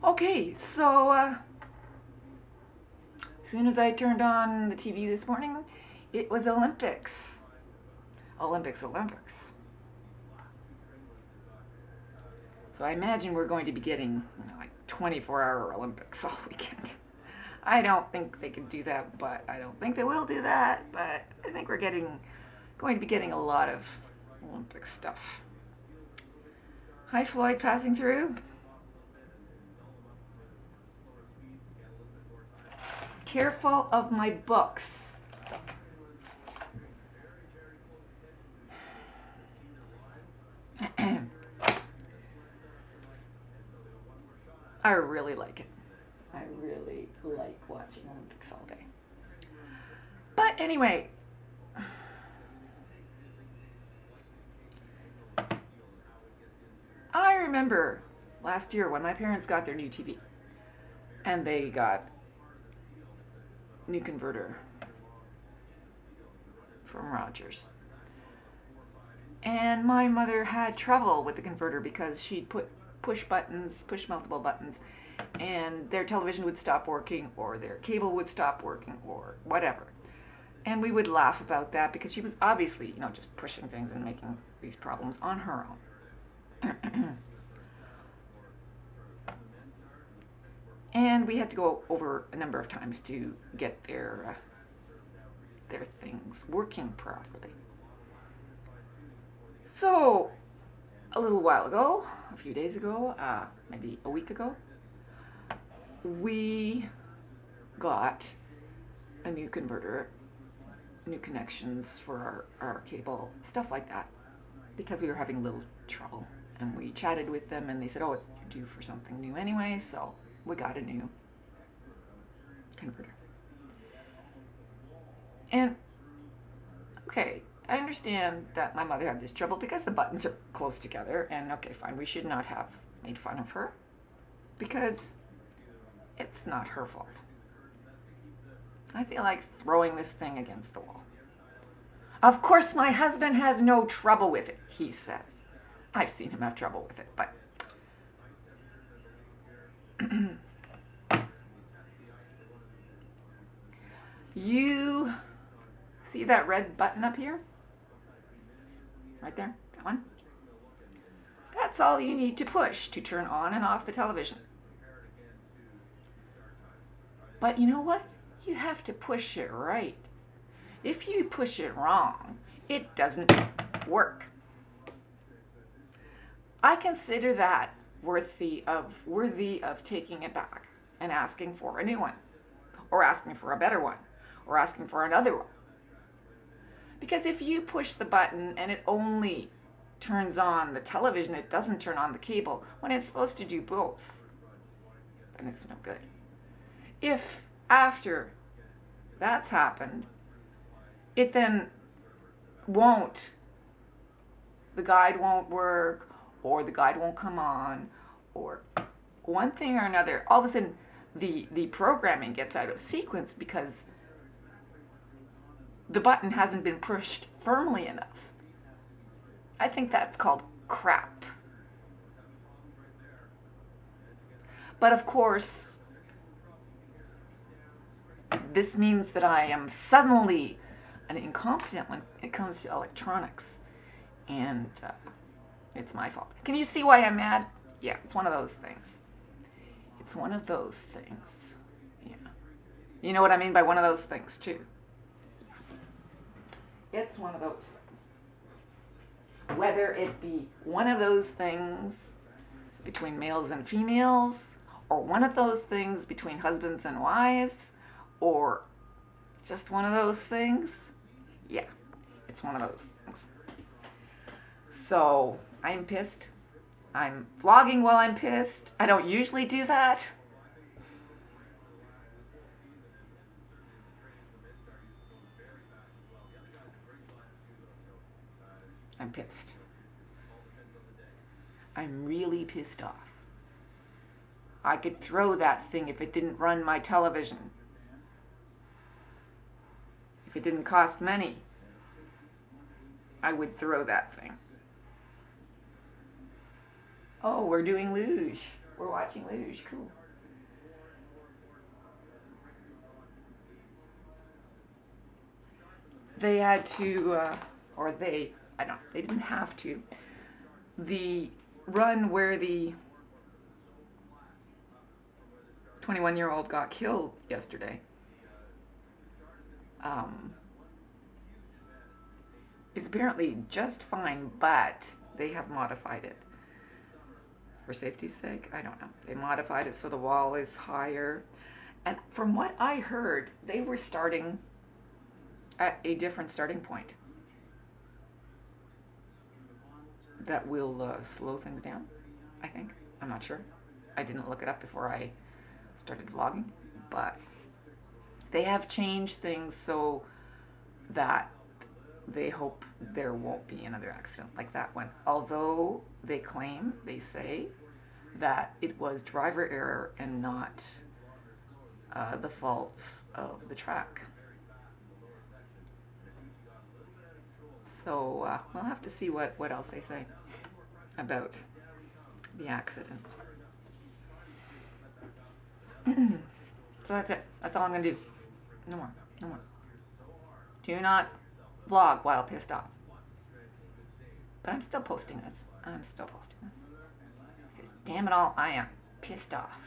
Okay, so as soon as I turned on the TV this morning, it was Olympics. Olympics. So I imagine we're going to be getting like 24-hour Olympics all weekend. I don't think they can do that, but I don't think they will do that. But I think we're going to be getting a lot of Olympic stuff. Hi, Floyd, passing through. Careful of my books. I really like it. I really like watching Olympics all day. But anyway, I remember last year when my parents got their new TV and they got new converter from Rogers. And my mother had trouble with the converter because she'd push multiple buttons, and their television would stop working or their cable would stop working or whatever. And we would laugh about that because she was obviously, just pushing things and making these problems on her own. And we had to go over a number of times to get their things working properly. So, a little while ago, a few days ago, maybe a week ago, we got a new converter, new connections for our cable, stuff like that, because we were having a little trouble. And we chatted with them and they said, oh, it's due for something new anyway, so we got a new converter. And, okay, I understand that my mother had this trouble because the buttons are close together, and okay, fine, we should not have made fun of her because it's not her fault. I feel like throwing this thing against the wall. Of course, my husband has no trouble with it, he says. I've seen him have trouble with it, but you see that red button up here? Right there, that one. That's all you need to push to turn on and off the television. But you know what? You have to push it right. If you push it wrong, it doesn't work. I consider that worthy of taking it back and asking for a new one, or asking for a better one, or asking for another one. Because if you push the button and it only turns on the television, it doesn't turn on the cable, when it's supposed to do both, then it's no good. If after that's happened, it then the guide won't work, or the guide won't come on, or one thing or another, all of a sudden the programming gets out of sequence because the button hasn't been pushed firmly enough. I think that's called crap. But of course, this means that I am suddenly an incompetent when it comes to electronics, and it's my fault. Can you see why I'm mad? Yeah, it's one of those things. It's one of those things. Yeah. You know what I mean by one of those things, too. It's one of those things. Whether it be one of those things between males and females, or one of those things between husbands and wives, or just one of those things, yeah, it's one of those things. So, I'm pissed. I'm vlogging while I'm pissed. I don't usually do that. I'm pissed. I'm really pissed off. I could throw that thing if it didn't run my television. If it didn't cost money, I would throw that thing. Oh, we're doing luge. We're watching luge. Cool. They had to, I don't, they didn't have to. The run where the 21-year-old got killed yesterday is apparently just fine, but they have modified it for safety's sake. I don't know. They modified it so the wall is higher. And from what I heard, they were starting at a different starting point that will slow things down, I think. I'm not sure. I didn't look it up before I started vlogging, but they have changed things so that they hope there won't be another accident like that one. Although they say that it was driver error and not the fault of the track. So we'll have to see what else they say about the accident. So that's it. That's all I'm going to do. No more. No more. Do not vlog while pissed off. But I'm still posting this. Because damn it all, I am pissed off.